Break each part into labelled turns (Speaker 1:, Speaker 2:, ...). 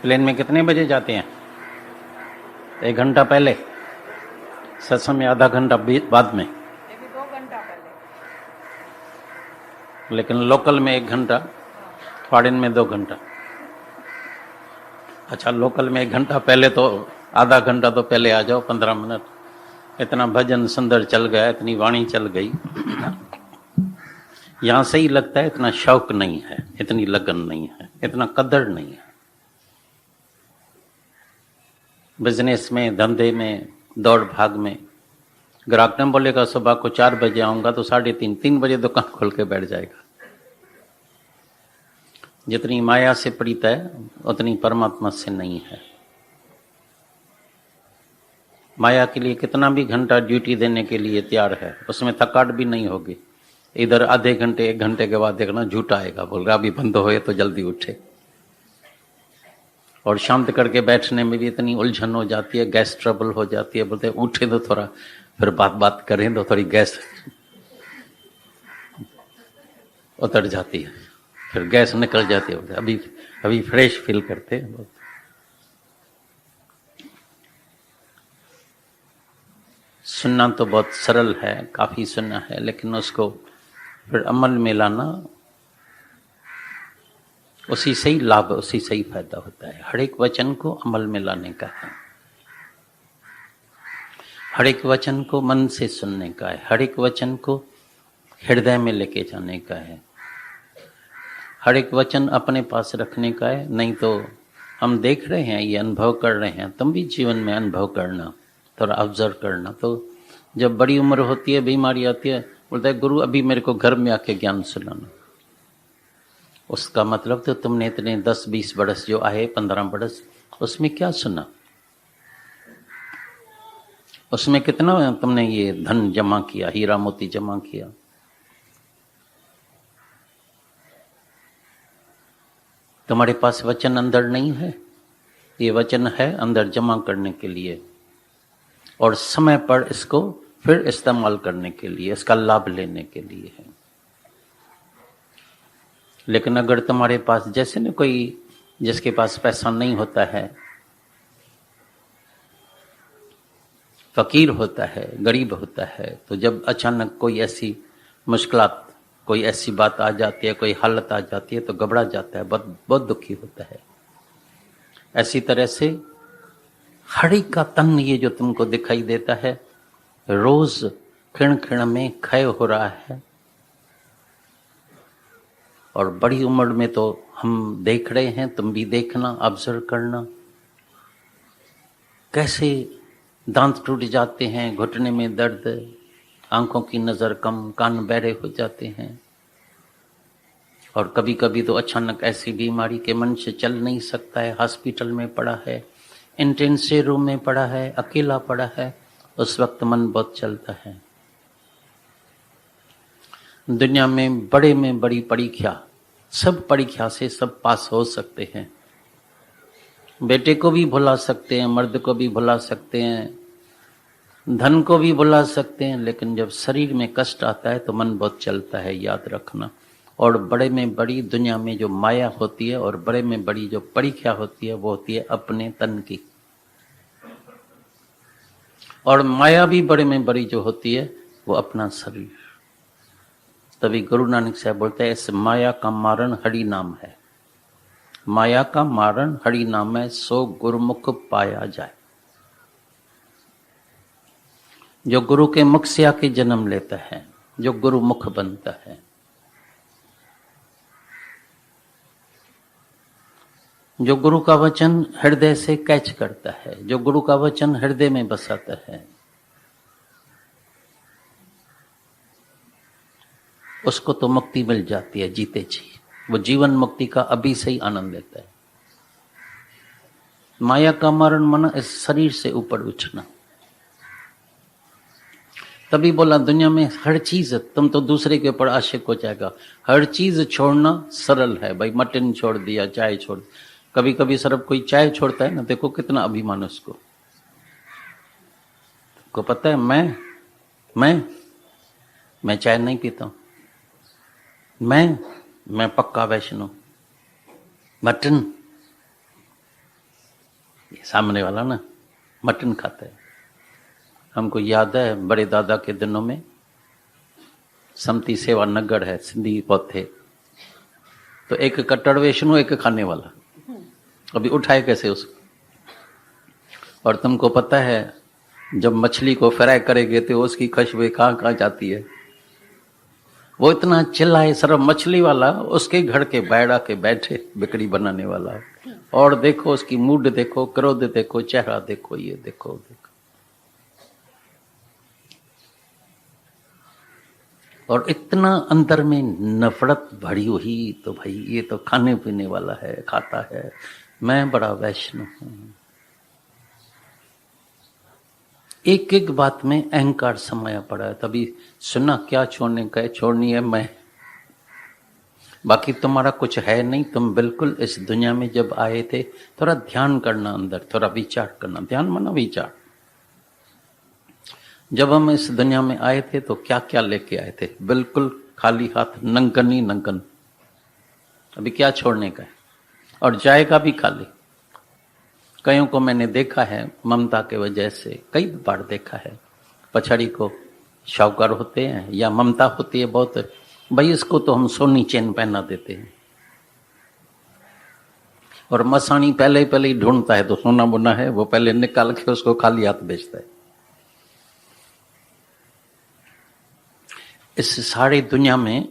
Speaker 1: Plane में कितने बजे जाते हैं? 1 घंटा पहले, सत्संग में आधा घंटा बाद में,
Speaker 2: 2 घंटा पहले।
Speaker 1: लेकिन लोकल में 1 घंटा, फॉरेन में 2 घंटा। अच्छा, लोकल में 1 घंटा पहले, तो आधा घंटा तो पहले आ जाओ, 15 मिनट। इतना भजन सुंदर चल गया, इतनी वाणी चल गई, यहां से ही लगता है इतना शौक नहीं है, इतनी लगन नहीं है, इतना कदर नहीं है। बिजनेस में, धंधे में, दौड़ भाग में, ग्राहक ने बोलेगा सुबह को 4 बजे आऊंगा तो 3:30 बजे दुकान खोल के बैठ जाएगा। जितनी माया से प्रीत है उतनी परमात्मा से नहीं है। माया के लिए कितना भी घंटा ड्यूटी देने के लिए तैयार है, उसमें थकावट भी नहीं होगी। इधर आधे घंटे 1 घंटे के बाद देखना झूठा आएगा, बोल रहा अभी बंद होए तो जल्दी उठे। और शांत करके बैठने में भी इतनी उलझन हो जाती है, गैस ट्रबल हो जाती है। बोलते उठे तो थोड़ा, फिर बात करें तो थोड़ी गैस उतर जाती है, फिर गैस निकल जाती है। अभी फ्रेश फील करते हैं। सुनना तो बहुत सरल है, काफी सुनना है, लेकिन उसको फिर अमल में लाना, उसी से ही लाभ, उसी से ही फायदा होता है। हर एक वचन को अमल में लाने का है, हर एक वचन को मन से सुनने का है, हर एक वचन को हृदय में लेके जाने का है, हर एक वचन अपने पास रखने का है। नहीं तो हम देख रहे हैं, ये अनुभव कर रहे हैं, तुम भी जीवन में अनुभव करना, थोड़ा ऑब्जर्व करना। तो जब बड़ी उम्र होती है, बीमारी आती है, बोलता है गुरु अभी मेरे को घर में आके ज्ञान सुनाना। उसका मतलब तो तुमने इतने 10-20 बरस जो आए, 15 बरस, उसमें क्या सुना? उसमें कितना तुमने ये धन जमा किया, हीरा मोती जमा किया? तुम्हारे पास वचन अंदर नहीं है, ये वचन है अंदर जमा करने के लिए और समय पर इसको फिर इस्तेमाल करने के लिए, इसका लाभ लेने के लिए है। लेकिन अगर तुम्हारे पास, जैसे न कोई जिसके पास पैसा नहीं होता है, फकीर होता है, गरीब होता है, तो जब अचानक कोई ऐसी मुश्किलात, कोई ऐसी बात आ जाती है, कोई हालत आ जाती है, तो घबरा जाता है, बहुत दुखी होता है। ऐसी तरह से हरि का तन, ये जो तुमको दिखाई देता है, रोज क्षण क्षण में क्षय हो रहा है। और बड़ी उम्र में तो हम देख रहे हैं, तुम भी देखना, ऑब्जर्व करना, कैसे दांत टूट जाते हैं, घुटने में दर्द, आंखों की नजर कम, कान बहरे हो जाते हैं। और कभी कभी तो अचानक ऐसी बीमारी के मन से चल नहीं सकता है, हॉस्पिटल में पड़ा है, इंटेंसिव रूम में पड़ा है, अकेला पड़ा है, उस वक्त मन बहुत चलता है। दुनिया में बड़ी परीक्षा, सब परीक्षा से सब पास हो सकते हैं। बेटे को भी भुला सकते हैं, मर्द को भी भुला सकते हैं, धन को भी भुला सकते हैं, लेकिन जब शरीर में कष्ट आता है तो मन बहुत चलता है, याद रखना। और बड़े में बड़ी दुनिया में जो माया होती है और बड़े में बड़ी जो परीक्षा होती है, वो होती है अपने तन की। और माया भी बड़े में बड़ी जो होती है, वो अपना शरीर। तभी गुरु नानक साहब बोलते हैं, इस माया का मारण हरि नाम है, माया का मारण हरि नाम है, सो गुरुमुख पाया जाए। जो गुरु के मुख से आके जन्म लेता है, जो गुरु मुख बनता है, जो गुरु का वचन हृदय से कैच करता है, जो गुरु का वचन हृदय में बसाता है, उसको तो मुक्ति मिल जाती है जीते जी। वो जीवन मुक्ति का अभी से ही आनंद लेता है। माया का मरण मना इस शरीर से ऊपर उठना। तभी बोला दुनिया में हर चीज, तुम तो दूसरे के ऊपर आशिक हो जाएगा। हर चीज छोड़ना सरल है भाई, मटन छोड़ दिया, चाय छोड़, कभी कभी सिर्फ कोई चाय छोड़ता है ना, देखो कितना अभिमान उसको। को पता है मैं चाय नहीं पीता हूं, मैं पक्का वैष्णव। मटन सामने वाला ना मटन खाता है। हमको याद है बड़े दादा के दिनों में समती सेवा नगर है, सिंधी बहुत थे, तो एक कट्टर वैष्णो एक खाने वाला, अभी उठाए कैसे उसको। और तुमको पता है जब मछली को फ्राई करेंगे तो उसकी खुशबू कहाँ कहाँ जाती है। वो इतना चिल्लाए, सिर्फ मछली वाला उसके घर के बैठा के बैठे बिकड़ी बनाने वाला, और देखो उसकी मूड देखो, क्रोध देखो, चेहरा देखो, ये देखो देखो। और इतना अंदर में नफरत भरी हुई, तो भाई ये तो खाने पीने वाला है, खाता है, मैं बड़ा वैष्णव हूं। एक एक बात में अहंकार समाया पड़ा है। तभी सुना क्या छोड़ने का है, छोड़नी है मैं, बाकी तुम्हारा कुछ है नहीं। तुम बिल्कुल इस दुनिया में जब आए थे, थोड़ा ध्यान करना, अंदर थोड़ा विचार करना, ध्यान माना विचार। जब हम इस दुनिया में आए थे तो क्या क्या लेके आए थे? बिल्कुल खाली हाथ, नंगन ही नंगन। अभी क्या छोड़ने का है? और जाएगा भी खाली। कईयों को मैंने देखा है ममता के वजह से, कई बार देखा है, पछाड़ी को शाहूकार होते हैं या ममता होती है बहुत, भाई इसको तो हम सोनी चेन पहना देते हैं, और मसानी पहले ही ढूंढता है, तो सोना बुना है वो पहले निकाल के उसको खाली हाथ बेचता है। इस सारी दुनिया में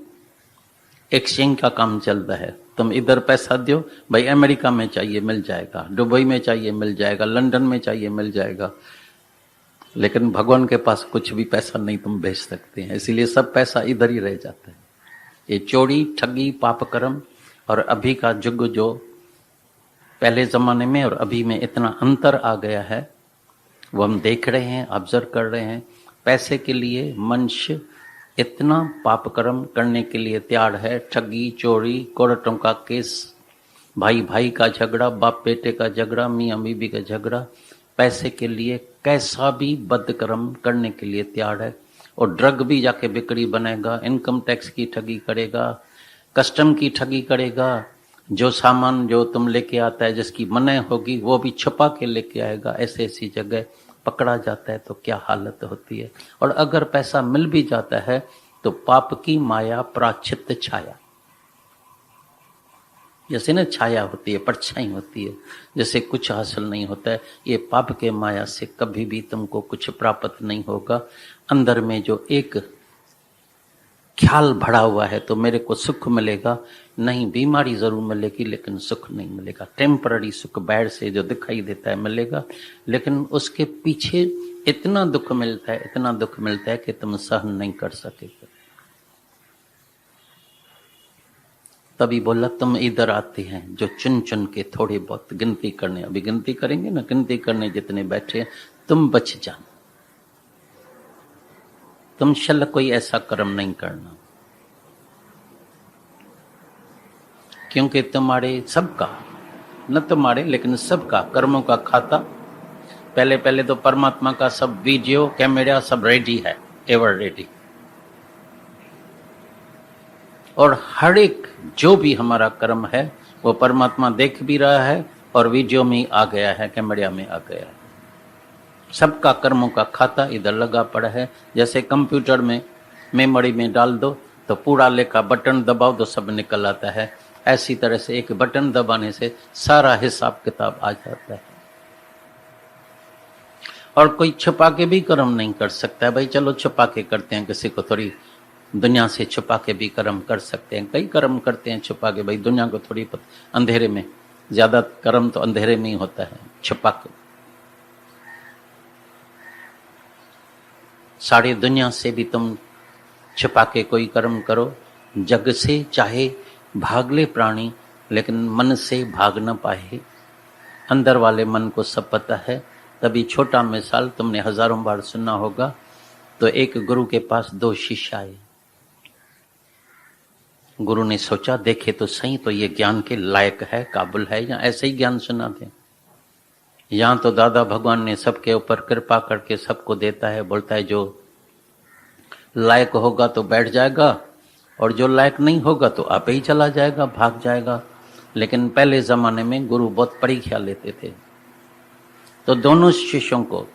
Speaker 1: एक्सचेंज का काम चलता है। तुम इधर पैसा दो, भाई अमेरिका में चाहिए मिल जाएगा, दुबई में चाहिए मिल जाएगा, लंदन में चाहिए मिल जाएगा, लेकिन भगवान के पास कुछ भी पैसा नहीं तुम भेज सकते हैं, इसीलिए सब पैसा इधर ही रह जाता है। ये चोरी, ठगी, पाप कर्म, और अभी का युग जो पहले जमाने में और अभी में इतना अंतर आ गया है, वो हम देख रहे हैं, ऑब्जर्व कर रहे हैं। पैसे के लिए मनुष्य इतना पाप कर्म करने के लिए तैयार है, ठगी, चोरी, कोर्टों का केस, भाई भाई का झगड़ा, बाप बेटे का झगड़ा, मियाँ बीबी का झगड़ा, पैसे के लिए कैसा भी बद कर्म करने के लिए तैयार है। और ड्रग भी जाके बिक्री बनेगा, इनकम टैक्स की ठगी करेगा, कस्टम की ठगी करेगा, जो सामान जो तुम लेके आता है जिसकी मनाही होगी वो भी छुपा के लेके आएगा। ऐसे ऐसी जगह पकड़ा जाता है तो क्या हालत होती है। और अगर पैसा मिल भी जाता है तो पाप की माया, प्राचित्त छाया, जैसे ना छाया होती है, परछाई होती है, जैसे कुछ हासिल नहीं होता है। ये पाप के माया से कभी भी तुमको कुछ प्राप्त नहीं होगा। अंदर में जो एक ख्याल भरा हुआ है तो मेरे को सुख मिलेगा, नहीं, बीमारी जरूर मिलेगी लेकिन सुख नहीं मिलेगा। टेम्पररी सुख बाहर से जो दिखाई देता है मिलेगा, लेकिन उसके पीछे इतना दुख मिलता है, इतना दुख मिलता है कि तुम सहन नहीं कर सकेगा। तभी बोला तुम इधर आते हैं जो चुन चुन के थोड़े बहुत गिनती करने, अभी गिनती करेंगे ना, गिनती करने जितने बैठे हैं, तुम बच जाना, तुम शल कोई ऐसा कर्म नहीं करना, क्योंकि तुम्हारे सबका, न तुम्हारे लेकिन सबका कर्मों का खाता पहले तो परमात्मा का सब वीडियो कैमरा सब रेडी है, एवर रेडी। और हर एक जो भी हमारा कर्म है वो परमात्मा देख भी रहा है और वीडियो में आ गया है, कैमरा में आ गया है। सबका कर्मों का खाता इधर लगा पड़ा है। जैसे कंप्यूटर में मेमोरी में डाल दो तो पूरा लेखा, बटन दबाओ तो सब निकल आता है। ऐसी तरह से एक बटन दबाने से सारा हिसाब किताब आ जाता है। और कोई छुपा के भी कर्म नहीं कर सकता है। भाई चलो छुपा के करते हैं, किसी को थोड़ी दुनिया से छुपा के भी कर्म कर सकते हैं, कई कर्म करते हैं छुपा के। भाई दुनिया को थोड़ी अंधेरे में, ज्यादा कर्म तो अंधेरे में ही होता है, छुपा के। सारी दुनिया से भी तुम छुपा के कोई कर्म करो, जग से चाहे भाग ले प्राणी, लेकिन मन से भाग न पाए। अंदर वाले मन को सब पता है। तभी छोटा मिसाल तुमने हजारों बार सुना होगा। तो एक गुरु के पास 2 शिष्य आए। गुरु ने सोचा देखे तो सही, तो ये ज्ञान के लायक है, काबिल है, या ऐसे ही ज्ञान सुना दे। यहाँ तो दादा भगवान ने सबके ऊपर कृपा करके सबको देता है, बोलता है जो लायक होगा तो बैठ जाएगा और जो लायक नहीं होगा तो आप ही चला जाएगा, भाग जाएगा। लेकिन पहले जमाने में गुरु बहुत परीक्षा लेते थे। तो दोनों शिष्यों को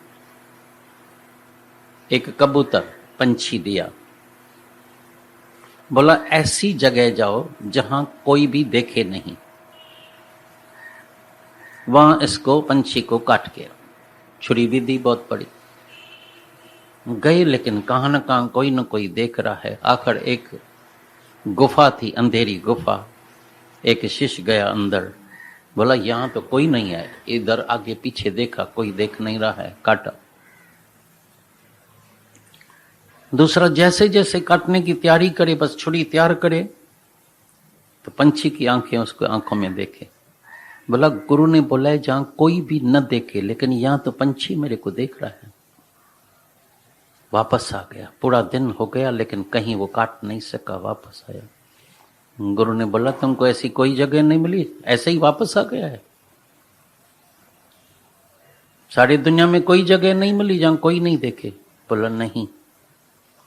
Speaker 1: एक कबूतर पंछी दिया, बोला ऐसी जगह जाओ जहां कोई भी देखे नहीं, वहां इसको पंछी को काट के, छुरी भी दी बहुत बड़ी। गए लेकिन कहां न कहां कोई न कोई देख रहा है। आखिर एक गुफा थी, अंधेरी गुफा, एक शिष्य गया अंदर, बोला यहां तो कोई नहीं है, इधर आगे पीछे देखा कोई देख नहीं रहा है, काटा। दूसरा जैसे जैसे काटने की तैयारी करे, बस छुरी तैयार करे, तो पंछी की आंखें उसको आंखों में देखे। बोला गुरु ने बोला है जहां कोई भी न देखे, लेकिन यहां तो पंछी मेरे को देख रहा है। वापस आ गया, पूरा दिन हो गया लेकिन कहीं वो काट नहीं सका, वापस आया। गुरु ने बोला तुमको ऐसी कोई जगह नहीं मिली, ऐसे ही वापस आ गया है। सारी दुनिया में कोई जगह नहीं मिली जहां कोई नहीं देखे। बोला नहीं,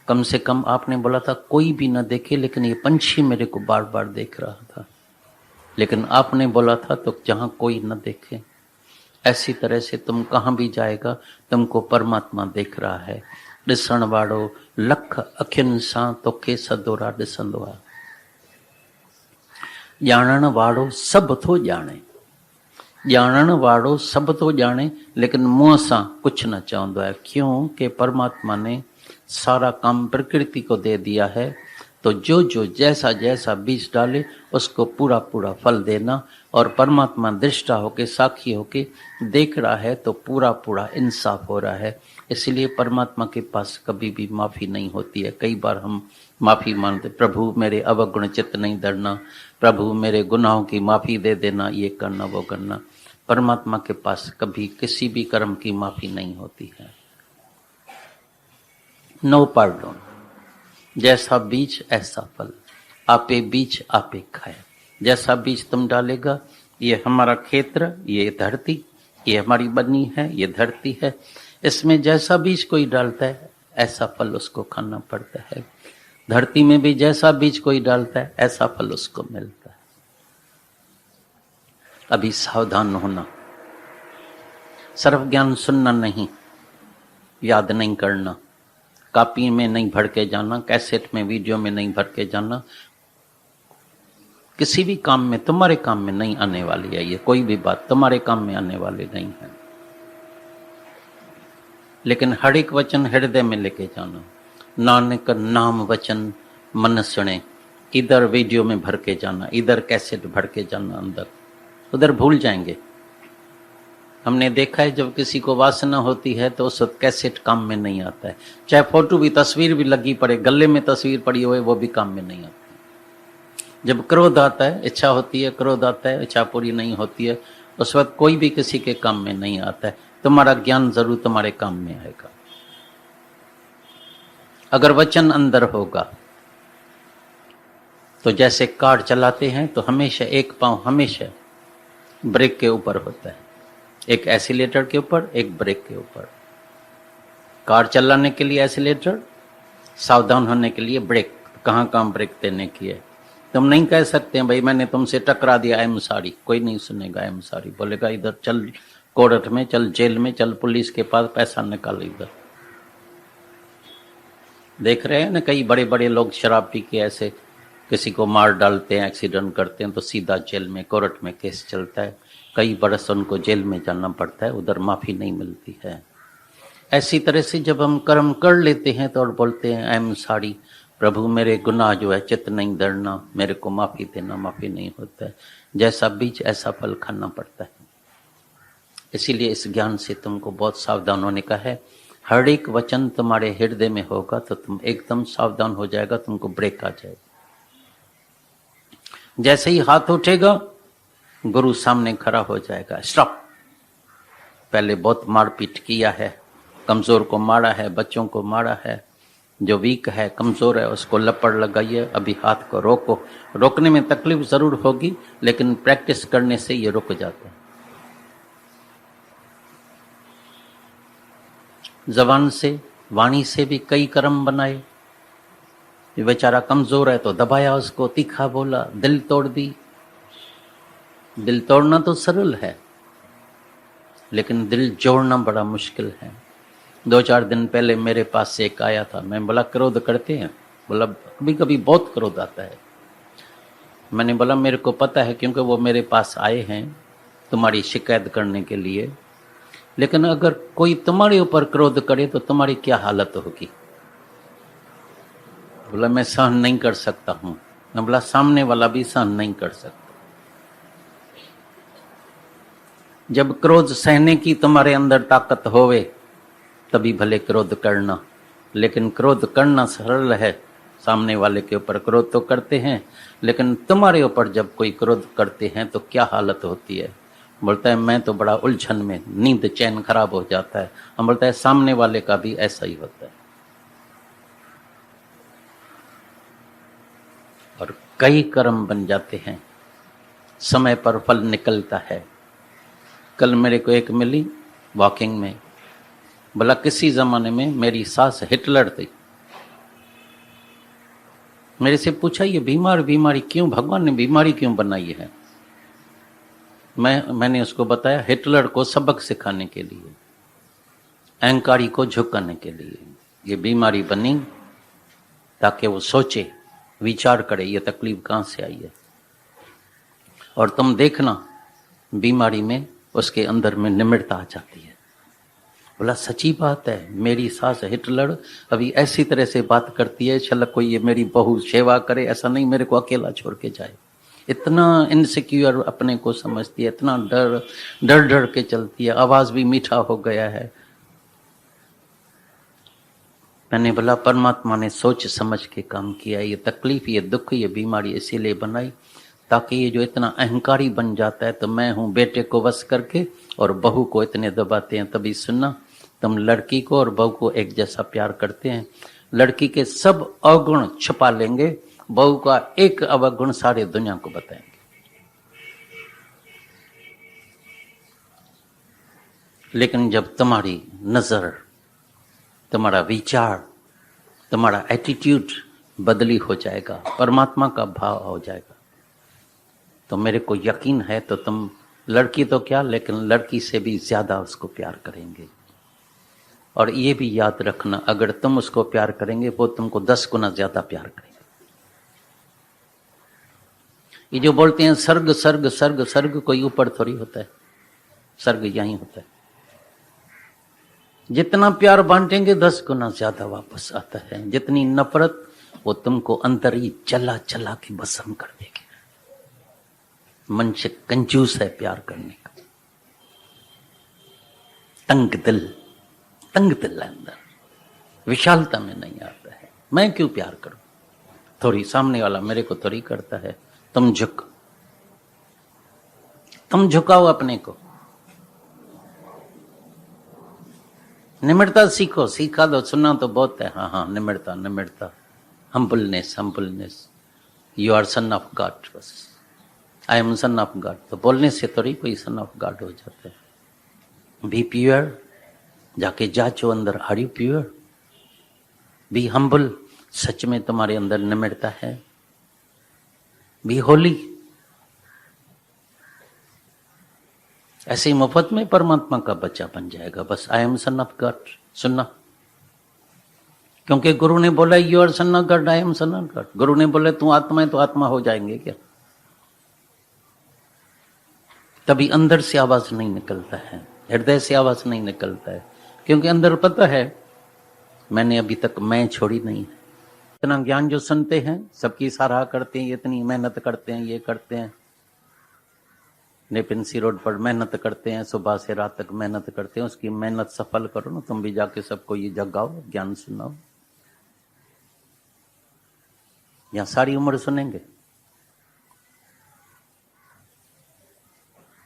Speaker 1: कम से कम आपने बोला था कोई भी न देखे, लेकिन ये पंछी मेरे को बार बार देख रहा था। लेकिन आपने बोला था तो जहां कोई न देखे। ऐसी तरह से तुम कहां भी जाएगा तुमको परमात्मा देख रहा है। ॾिसण वारो लख अखियुनि सां तोखे सदोरा ॾिसंदो आहे। ॼाणण वारो सभु थो ॼाणे, ॼाणण वारो सभु थो ॼाणे, लेकिन मुंहं सां कुछ न चवंदो है। क्यों कि परमात्मा ने सारा काम प्रकृति को दे दिया है, तो जो जो जैसा जैसा बीज डाले उसको पूरा पूरा फल देना। और परमात्मा दृष्टा होके, साक्षी होके देख रहा है, तो पूरा पूरा इंसाफ हो रहा है। इसलिए परमात्मा के पास कभी भी माफ़ी नहीं होती है। कई बार हम माफ़ी मांगते, प्रभु मेरे अवगुण चित्त नहीं धरना, प्रभु मेरे गुनाहों की माफ़ी दे देना, ये करना वो करना। परमात्मा के पास कभी किसी भी कर्म की माफ़ी नहीं होती है। नो पार्डन, जैसा बीज ऐसा फल, आपे बीज आपे खाए। जैसा बीज तुम डालेगा, ये हमारा क्षेत्र, ये धरती, ये हमारी बनी है, ये धरती है, इसमें जैसा बीज कोई डालता है ऐसा फल उसको खाना पड़ता है। धरती में भी जैसा बीज कोई डालता है ऐसा फल उसको मिलता है। अभी सावधान होना, सर्व ज्ञान सुनना नहीं, याद नहीं करना, कॉपी में नहीं भर के जाना, कैसेट में वीडियो में नहीं भर के जाना। किसी भी काम में, तुम्हारे काम में नहीं आने वाली है ये, कोई भी बात तुम्हारे काम में आने वाली नहीं है। लेकिन हर एक वचन हृदय में लेके जाना। नानक नाम वचन मन सुने, इधर वीडियो में भर के जाना, इधर कैसेट भर के जाना अंदर, उधर भूल जाएंगे। हमने देखा है जब किसी को वासना होती है तो उस वक्त कैसेट काम में नहीं आता है। चाहे फोटो भी, तस्वीर भी लगी पड़े, गले में तस्वीर पड़ी हुई, वो भी काम में नहीं आती। जब क्रोध आता है, इच्छा होती है, क्रोध आता है, इच्छा पूरी नहीं होती है, उस वक्त कोई भी किसी के काम में नहीं आता है। तुम्हारा ज्ञान जरूर तुम्हारे काम में आएगा। अगर वचन अंदर होगा तो जैसे कार चलाते हैं तो हमेशा एक पांव हमेशा ब्रेक के ऊपर होता है, एक एक्सीलेटर के ऊपर, एक ब्रेक के ऊपर। कार चलाने के लिए एक्सीलेटर, सावधान होने के लिए ब्रेक। कहाँ कहाँ ब्रेक देने की है। तुम नहीं कह सकते हैं भाई मैंने तुमसे टकरा दिया, आई एम सॉरी। कोई नहीं सुनेगा आई एम सॉरी, बोलेगा इधर चल कोर्ट में, चल जेल में, चल पुलिस के पास, पैसा निकाल इधर। देख रहे हैं ना, कई बड़े बड़े लोग शराब पी के ऐसे किसी को मार डालते हैं, एक्सीडेंट करते हैं, तो सीधा जेल में, कोर्ट में केस चलता है। कई बरस उनको जेल में जाना पड़ता है, उधर माफी नहीं मिलती है। ऐसी तरह से जब हम कर्म कर लेते हैं तो और बोलते हैं आई एम सॉरी, प्रभु मेरे गुनाह जो है चित्त नहीं धरना, मेरे को माफी देना, माफी नहीं होता है। जैसा बीज ऐसा फल खाना पड़ता है। इसीलिए इस ज्ञान से तुमको बहुत सावधान होने का है। हर एक वचन तुम्हारे हृदय में होगा तो तुम एकदम सावधान हो जाएगा, तुमको ब्रेक आ जाएगा। जैसे ही हाथ उठेगा गुरु सामने खड़ा हो जाएगा, स्टॉप। पहले बहुत मारपीट किया है, कमजोर को मारा है, बच्चों को मारा है, जो वीक है, कमजोर है, उसको लपड़ लगाइए। अभी हाथ को रोको। रोकने में तकलीफ जरूर होगी, लेकिन प्रैक्टिस करने से ये रुक जाता है। जबान से, वाणी से भी कई कर्म बनाए। ये बेचारा कमजोर है तो दबाया उसको, तीखा बोला, दिल तोड़ दी। दिल तोड़ना तो सरल है, लेकिन दिल जोड़ना बड़ा मुश्किल है। 2-4 दिन पहले मेरे पास से एक आया था, मैं बोला क्रोध करते हैं? बोला कभी कभी बहुत क्रोध आता है। मैंने बोला मेरे को पता है, क्योंकि वो मेरे पास आए हैं तुम्हारी शिकायत करने के लिए, लेकिन अगर कोई तुम्हारे ऊपर क्रोध करे तो तुम्हारी क्या हालत होगी? बोला मैं सहन नहीं कर सकता हूं। मैं बोला सामने वाला भी सहन नहीं कर सकता। जब क्रोध सहने की तुम्हारे अंदर ताकत होवे तभी भले क्रोध करना, लेकिन क्रोध करना सरल है। सामने वाले के ऊपर क्रोध तो करते हैं, लेकिन तुम्हारे ऊपर जब कोई क्रोध करते हैं तो क्या हालत होती है? बोलता है मैं तो बड़ा उलझन में, नींद चैन खराब हो जाता है। हम बोलता है सामने वाले का भी ऐसा ही होता है। और कई कर्म बन जाते हैं, समय पर फल निकलता है। कल मेरे को एक मिली वॉकिंग में, बोला किसी जमाने में मेरी सास हिटलर थी। मेरे से पूछा ये बीमारी क्यों, भगवान ने बीमारी क्यों बनाई है? मैंने उसको बताया हिटलर को सबक सिखाने के लिए, अहंकारी को झुकाने के लिए ये बीमारी बनी, ताकि वो सोचे, विचार करे ये तकलीफ कहां से आई है। और तुम देखना बीमारी में उसके अंदर में निम्रता आ जाती है। बोला सच्ची बात है, मेरी सास हिटलर अभी ऐसी तरह से बात करती है, चल कोई ये मेरी बहू सेवा करे, ऐसा नहीं मेरे को अकेला छोड़ के जाए। इतना इनसिक्योर अपने को समझती है, इतना डर के चलती है, आवाज भी मीठा हो गया है। मैंने बोला परमात्मा ने सोच समझ के काम किया। ये तकलीफ, ये दुख, ये बीमारी इसीलिए बनाई ताकि ये जो इतना अहंकारी बन जाता है, तो मैं हूं बेटे को वश करके और बहू को इतने दबाते हैं। तभी सुनना, तुम लड़की को और बहू को एक जैसा प्यार करते हैं, लड़की के सब अवगुण छुपा लेंगे, बहू का एक अवगुण सारे दुनिया को बताएंगे। लेकिन जब तुम्हारी नजर, तुम्हारा विचार, तुम्हारा एटीट्यूड बदली हो जाएगा, परमात्मा का भाव हो जाएगा, तो मेरे को यकीन है तो तुम लड़की तो क्या, लेकिन लड़की से भी ज्यादा उसको प्यार करेंगे। और ये भी याद रखना, अगर तुम उसको प्यार करेंगे वो तुमको 10 गुना ज्यादा प्यार करेंगे। ये जो बोलते हैं स्वर्ग स्वर्ग स्वर्ग स्वर्ग, कोई ऊपर थोड़ी होता है, स्वर्ग यहीं होता है। जितना प्यार बांटेंगे 10 गुना ज्यादा वापस आता है। जितनी नफरत, वो तुमको अंदर ही चला चला के भस्म कर देगी। मन से कंजूस है प्यार करने का, तंग दिल है अंदर, विशालता में नहीं आता है। मैं क्यों प्यार करूं? थोड़ी सामने वाला मेरे को थोड़ी करता है। तुम झुकाओ अपने को, निम्रता सीखो, सीखा दो, सुनना तो बहुत है। हाँ, निम्रता, humbleness. You are son of God, बस I am son of God. तो बोलने से थोड़ी कोई सन ऑफ गॉड हो जाता है। बी प्योर, जाके जांचो अंदर, are you pure? Be humble, सच में तुम्हारे अंदर निम्रता है? Be holy. ऐसे ही मुफ्त में परमात्मा का बच्चा बन जाएगा, बस I am son of God सुनना। क्योंकि गुरु ने बोला you are son of God, I am son of God. गुरु ने बोला तू आत्मा है तो आत्मा हो जाएंगे क्या? तभी अंदर से आवाज नहीं निकलता है, हृदय से आवाज नहीं निकलता है, क्योंकि अंदर पता है मैंने अभी तक मैं छोड़ी नहीं है। इतना ज्ञान जो सुनते हैं, सबकी सराह करते हैं, इतनी मेहनत करते हैं, ये करते हैं, नेपिंसी रोड पर मेहनत करते हैं, सुबह से रात तक मेहनत करते हैं, उसकी मेहनत सफल करो ना। तुम भी जाके सबको ये जगाओ, ज्ञान सुनाओ। यहाँ सारी उम्र सुनेंगे,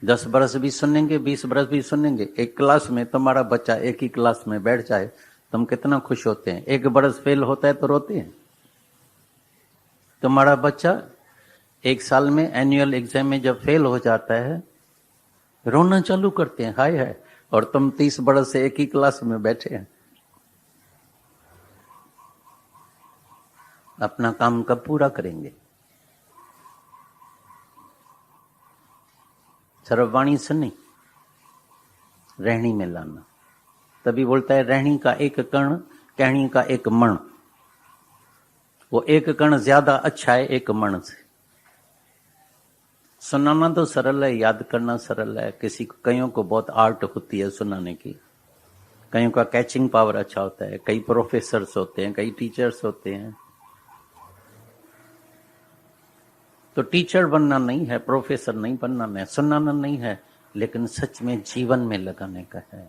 Speaker 1: 10 बरस भी सुनेंगे, 20 बरस भी सुनेंगे। एक क्लास में तुम्हारा बच्चा एक ही क्लास में बैठ जाए, तुम कितना खुश होते हैं। 1 बरस फेल होता है तो रोते हैं। तुम्हारा बच्चा 1 साल में एनुअल एग्जाम में जब फेल हो जाता है, रोना चालू करते हैं, हाय हाय। और तुम 30 बरस से एक ही क्लास में बैठे हैं। अपना काम कब पूरा करेंगे? सर्ववाणी सुनी, रहनी में लाना। तभी बोलता है रहनी का एक कण, कहनी का एक मण। वो एक कण ज्यादा अच्छा है एक मण से। सुनाना तो सरल है, याद करना सरल है। कईयों को बहुत आर्ट होती है सुनाने की, कईयों का कैचिंग पावर अच्छा होता है, कई प्रोफेसर्स होते हैं, कई टीचर्स होते हैं। तो टीचर बनना नहीं है, प्रोफेसर नहीं बनना है, सुनाना नहीं है, लेकिन सच में जीवन में लगाने का है।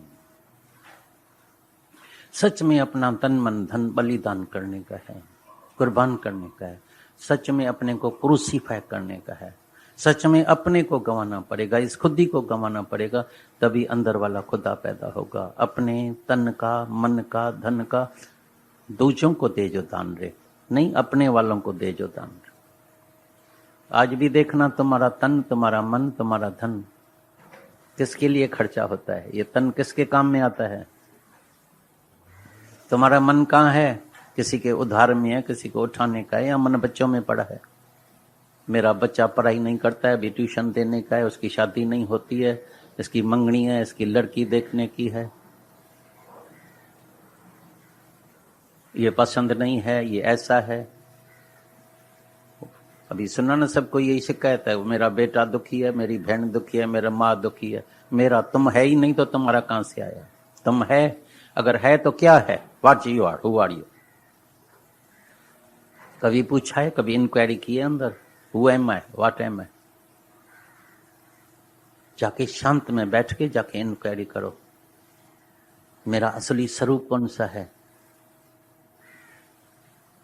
Speaker 1: सच में अपना तन मन धन बलिदान करने का है, कुर्बान करने का है। सच में अपने को क्रूसीफाई करने का है। सच में अपने को गंवाना पड़ेगा, इस खुदी को गंवाना पड़ेगा, तभी अंदर वाला खुदा पैदा होगा। अपने तन का, मन का, धन का दूसरों को दे जो दान रे, नहीं अपने वालों को दे जो दान रे। आज भी देखना, तुम्हारा तन, तुम्हारा मन, तुम्हारा धन किसके लिए खर्चा होता है? ये तन किसके काम में आता है? तुम्हारा मन कहाँ है? किसी के उधार में है, किसी को उठाने का है, या मन बच्चों में पड़ा है? मेरा बच्चा पढ़ाई नहीं करता है, अभी ट्यूशन देने का है, उसकी शादी नहीं होती है, इसकी मंगनी है, इसकी लड़की देखने की है, ये पसंद नहीं है, ये ऐसा है। अभी सुना ना, सबको यही शिकायत है, मेरा बेटा दुखी है, मेरी बहन दुखी है, मेरा माँ दुखी है। मेरा तुम है ही नहीं तो तुम्हारा कहां से आया? तुम है, अगर है तो क्या है? What you are, who are you? कभी पूछा है, कभी इंक्वायरी की है अंदर? Who am I, what am I? जाके शांत में बैठ के जाके इंक्वायरी करो, मेरा असली स्वरूप कौन सा है?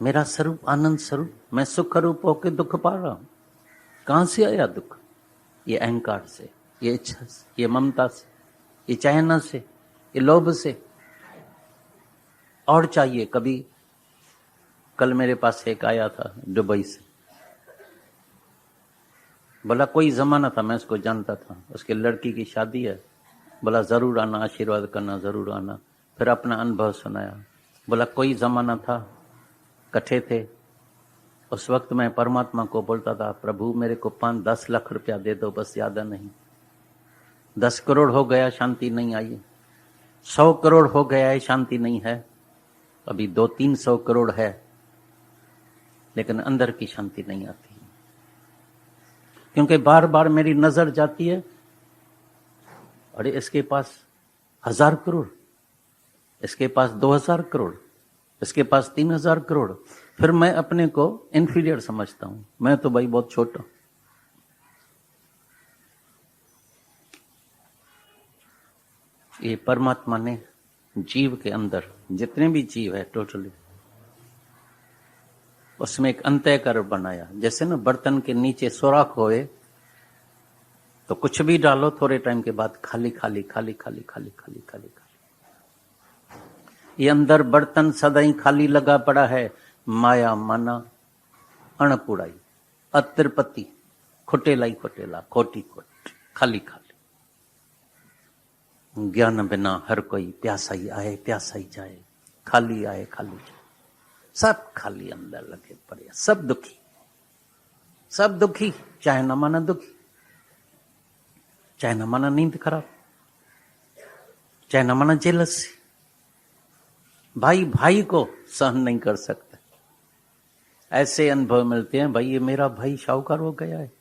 Speaker 1: मेरा स्वरूप आनंद स्वरूप, मैं सुख रूप होकर दुख पा रहा हूं। कहां से आया दुख? ये अहंकार से, ये इच्छा से, ये ममता से, ये चाहना से, ये लोभ से। और चाहिए। कभी कल मेरे पास एक आया था दुबई से, बोला कोई जमाना था, मैं उसको जानता था, उसके लड़की की शादी है, बोला जरूर आना, आशीर्वाद करना, जरूर आना। फिर अपना अनुभव सुनाया, बोला कोई जमाना था, इकट्ठे थे, उस वक्त मैं परमात्मा को बोलता था, प्रभु मेरे को 5-10 लाख रुपया दे दो, बस ज्यादा नहीं। 10 करोड़ हो गया, शांति नहीं आई। 100 करोड़ हो गया है, शांति नहीं है। अभी 200-300 करोड़ है, लेकिन अंदर की शांति नहीं आती, क्योंकि बार बार मेरी नजर जाती है, अरे इसके पास 1000 करोड़, इसके पास 2000 करोड़, इसके पास 3000 करोड़। फिर मैं अपने को इंफीरियर समझता हूं, मैं तो भाई बहुत छोटा। ये परमात्मा ने जीव के अंदर जितने भी जीव है टोटली, उसमें एक अंतःकर बनाया। जैसे ना बर्तन के नीचे सुराख होए तो कुछ भी डालो, थोड़े टाइम के बाद खाली खाली खाली खाली खाली खाली खाली खाली। ये अंदर बर्तन सदा ही खाली लगा पड़ा है। माया माना अणपुड़ाई, अतिरपति, खुटेलाई खुटेला, खोटी खोट, खाली खाली। ज्ञान बिना हर कोई प्यासा ही आए प्यासा ही जाए, खाली आए खाली जाए। सब खाली अंदर लगे पड़े, सब दुखी, सब दुखी। चाहे न माना दुखी, चाहे न माना नींद खराब, चाहे न माना जेलसी, भाई भाई को सहन नहीं कर सकता। ऐसे अनुभव मिलते हैं, भाई ये मेरा भाई शाहूकार हो गया है,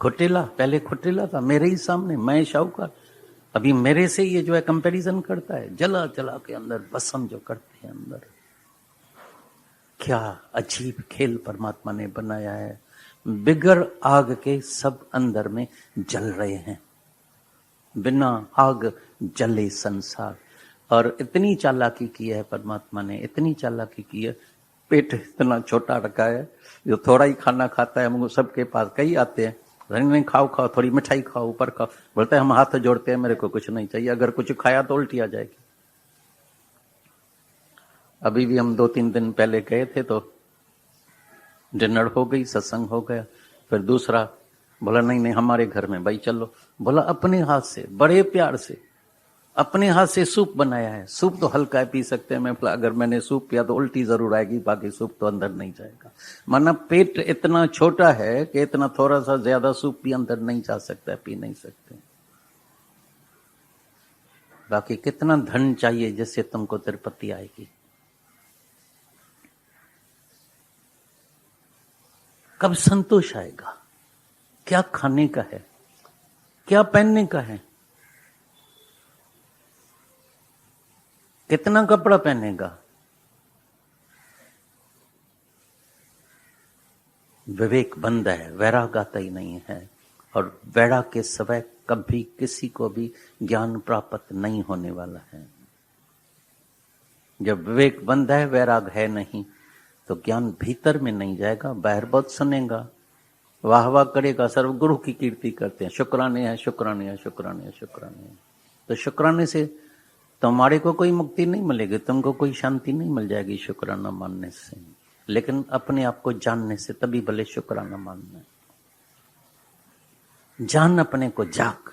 Speaker 1: खुटेला, पहले खुटेला था मेरे ही सामने, मैं शाहूकार, अभी मेरे से ये जो है कंपैरिजन करता है, जला जला के अंदर भस्म जो करते हैं अंदर। क्या अजीब खेल परमात्मा ने बनाया है। बिगर आग के सब अंदर में जल रहे हैं, बिना आग जले संसार। और इतनी चालाकी की है परमात्मा ने, इतनी चालाकी की है। पेट इतना छोटा रखा है, जो थोड़ा ही खाना खाता है, हमको सबके पास कई आते हैं, नहीं खाओ खाओ, थोड़ी मिठाई खाओ, ऊपर खाओ, बोलते हैं हम हाथ जोड़ते हैं, मेरे को कुछ नहीं चाहिए, अगर कुछ खाया तो उल्टी आ जाएगी। अभी भी हम 2-3 दिन पहले गए थे तो डिनर हो गई, सत्संग हो गया, फिर दूसरा बोला नहीं नहीं हमारे घर में भाई चलो, बोला अपने हाथ से, बड़े प्यार से अपने हाथ से सूप बनाया है। सूप तो हल्का है, पी सकते हैं। मैं बोला अगर मैंने सूप पिया तो उल्टी जरूर आएगी, बाकी सूप तो अंदर नहीं जाएगा। माना पेट इतना छोटा है कि इतना थोड़ा सा ज्यादा सूप भी अंदर नहीं जा सकता है, पी नहीं सकते। बाकी कितना धन चाहिए जिससे तुमको तिरुपति आएगी? कब संतोष आएगा? क्या खाने का है, क्या पहनने का है, कितना कपड़ा पहनेगा? विवेक बंद है, वैराग आता ही नहीं है। और वैराग के समय कभी किसी को भी ज्ञान प्राप्त नहीं होने वाला है। जब विवेक बंद है, वैराग है नहीं, तो ज्ञान भीतर में नहीं जाएगा। बाहर बहुत सुनेगा, वाह वाह करेगा, सर्व गुरु की कीर्ति करते हैं, शुक्राने है, शुक्राने है, शुक्राने है, शुक्राने है। तो शुक्राने से तुम्हारे को कोई मुक्ति नहीं मिलेगी, तुमको कोई शांति नहीं मिल जाएगी शुक्राना मानने से। लेकिन अपने आप को जानने से तभी भले शुक्राना मानना। जान अपने को, जाग,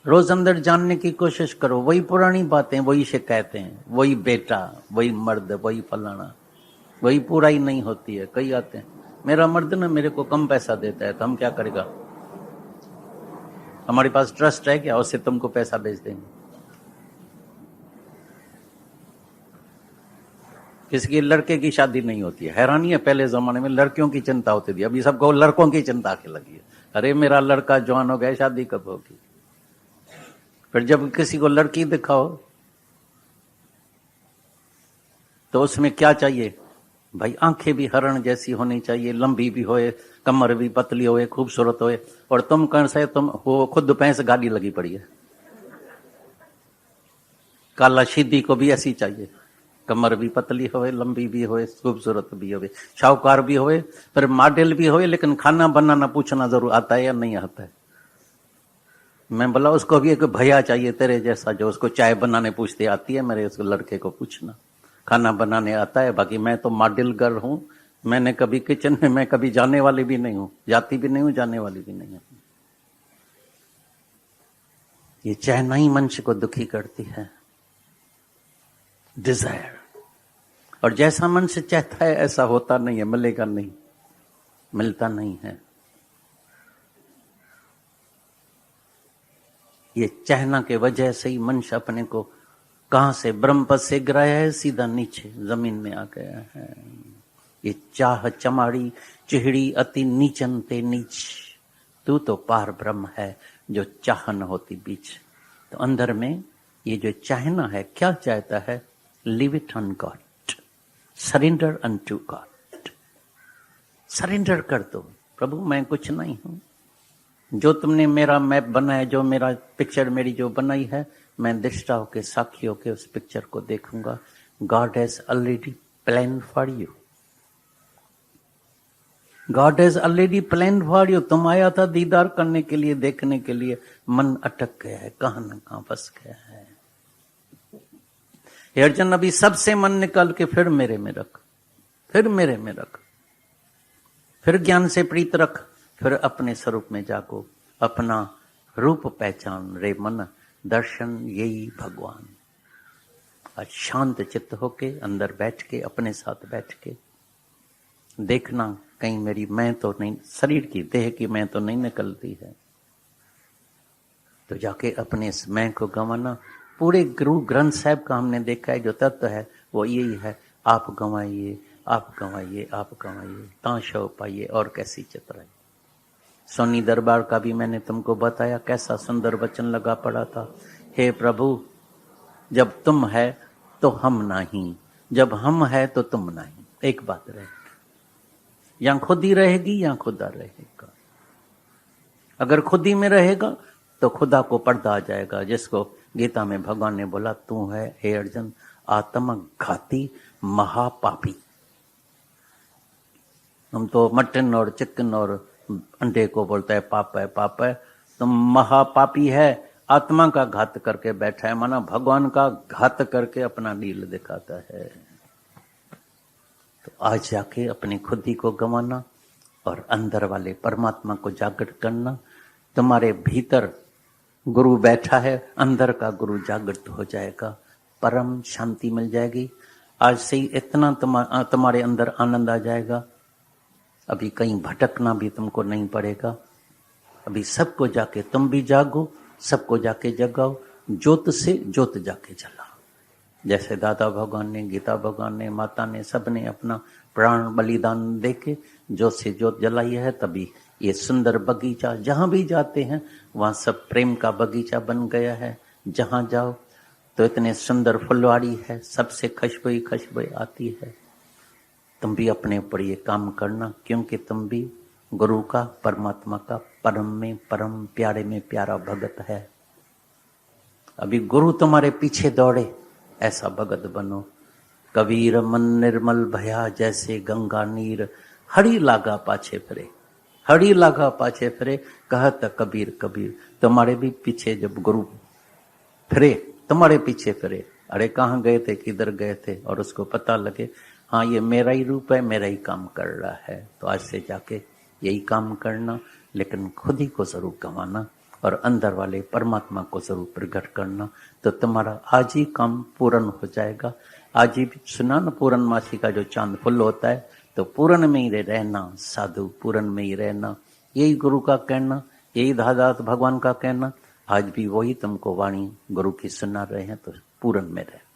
Speaker 1: रोज अंदर जानने की कोशिश करो। वही पुरानी बातें, वही शिकायतें, वही बेटा, वही मर्द, वही फलाना, वही पूरा ही नहीं होती है। कई आते हैं, मेरा मर्द ना मेरे को कम पैसा देता है, तो हम क्या करेगा? हमारे पास ट्रस्ट है क्या? उससे तुमको पैसा भेज देंगे। किसी की लड़के की शादी नहीं होती है, हैरानी है। पहले जमाने में लड़कियों की चिंता होती थी, अभी सबको लड़कों की चिंता के लगी है। अरे मेरा लड़का जवान हो गया, शादी कब होगी? फिर जब किसी को लड़की दिखाओ तो उसमें क्या चाहिए भाई? आंखें भी हरण जैसी होनी चाहिए, लंबी भी होए, कमर भी पतली होए, खूबसूरत होए। और तुम कौन से, तुम वो खुद पैंस गाड़ी लगी पड़ी है। काला शीदी को भी ऐसी चाहिए, कमर भी पतली होए, लंबी भी होए, खूबसूरत भी होए, शाहूकार भी होए, फिर मॉडल भी होए। लेकिन खाना बनाना पूछना जरूर आता है या नहीं आता है? मैं बोला उसको भी एक भैया चाहिए तेरे जैसा, जो उसको चाय बनाने पूछते आती है, मेरे उसको लड़के को पूछना खाना बनाने आता है। बाकी मैं तो मॉडल गर्ल हूं, मैंने कभी किचन में मैं कभी जाने वाली भी नहीं हूं, जाती भी नहीं हूं, जाने वाली भी नहीं हूं। ये चाहना ही मनुष्य को दुखी करती है, डिजायर। और जैसा मनुष्य चाहता है ऐसा होता नहीं है, मिलेगा नहीं, मिलता नहीं है। ये चाहना के वजह से ही मनुष्य अपने को कहां से ब्रह्म पद से गिराया है, सीधा नीचे जमीन में आ गया है। ये चाह चमाड़ी चिहड़ी अति नीचन ते नीच, तू तो पार ब्रह्म है जो चाह न होती बीच। तो अंदर में ये जो चाहना है, क्या चाहता है? Live it on God, surrender unto God. Surrender कर दो, प्रभु मैं कुछ नहीं हूं, जो तुमने मेरा मैप बनाया, जो मेरा पिक्चर मेरी जो बनाई है, मैं दृष्टा होके साक्षी होके उस पिक्चर को देखूंगा। God has already plan for you, God has already plan for you. तुम आया था दीदार करने के लिए, देखने के लिए, मन अटक गया है, कहां न कहां फंस गया है। हे अर्जुन, अभी सबसे मन निकाल के फिर मेरे में रख, फिर मेरे में रख, फिर ज्ञान से प्रीत रख, फिर अपने स्वरूप में जागो, अपना रूप पहचान रे मन, दर्शन यही भगवान। आज शांत चित्त होके अंदर बैठ के, अपने साथ बैठ के देखना, कहीं मेरी मैं तो नहीं, शरीर की देह की मैं तो नहीं निकलती है। तो जाके अपने इस मैं को गंवाना। पूरे गुरु ग्रंथ साहब का हमने देखा है, जो तत्व है वो यही है, आप गंवाइए, आप गंवाइए, आप गंवाइए, ताशो पाइए और कैसी चित्राई। सोनी दरबार का भी मैंने तुमको बताया, कैसा सुंदर वचन लगा पड़ा था। हे प्रभु, जब तुम है तो हम नहीं, जब हम है तो तुम नहीं। एक बात रहेगी, या खुद ही रहेगी या खुदा रहेगा। अगर खुद ही में रहेगा तो खुदा को पर्दा आ जाएगा, जिसको गीता में भगवान ने बोला, तू है हे अर्जुन आत्मघाती महापापी। हम तो मटन और चिकन और अंडे को बोलता है पाप है, पाप है। तुम महापापी है, आत्मा का घात करके बैठा है, माना भगवान का घात करके अपना नील दिखाता है। तो आज जाके अपनी खुदी को गंवाना और अंदर वाले परमात्मा को जागृत करना। तुम्हारे भीतर गुरु बैठा है, अंदर का गुरु जागृत हो जाएगा, परम शांति मिल जाएगी। आज से ही इतना तुम्हारे अंदर आनंद आ जाएगा, अभी कहीं भटकना भी तुमको नहीं पड़ेगा। अभी सबको जाके तुम भी जागो सबको जाके जगाओ, ज्योत से ज्योत जाके जलाओ। जैसे दादा भगवान ने, गीता भगवान ने, माता ने, सब ने अपना प्राण बलिदान देके ज्योत से ज्योत जलाई है, तभी ये सुंदर बगीचा, जहां भी जाते हैं वहां सब प्रेम का बगीचा बन गया है। जहां जाओ तो इतने सुंदर फुलवाड़ी है, सबसे खुशबू ही खुशबू आती है। तुम भी अपने ऊपर ये काम करना, क्योंकि तुम भी गुरु का, परमात्मा का परम में परम, प्यारे में प्यारा भगत है। अभी गुरु तुम्हारे पीछे दौड़े, ऐसा भगत बनो। कबीर मन निर्मल भया, जैसे गंगा नीर, हरि लागा पाछे फिरे, हरि लागा पाछे फिरे, कहत कबीर कबीर। तुम्हारे भी पीछे जब गुरु फिरे, तुम्हारे पीछे फिरे, अरे कहाँ गए थे, किधर गए थे, और उसको पता लगे हाँ ये मेरा ही रूप है, मेरा ही काम कर रहा है, तो आज से जाके यही काम करना, लेकिन खुद ही को जरूर गंवाना और अंदर वाले परमात्मा को जरूर प्रकट करना, तो तुम्हारा आज ही काम पूर्ण हो जाएगा। आज ही सुना न पूर्णमासी का जो चांद फुल होता है, तो पूर्ण में ही रहना साधु, पूर्ण में ही रहना, यही गुरु का कहना, यही दादा भगवान का कहना। आज भी वही तुमको वाणी गुरु की सुना रहे हैं, तो पूर्ण में रहे।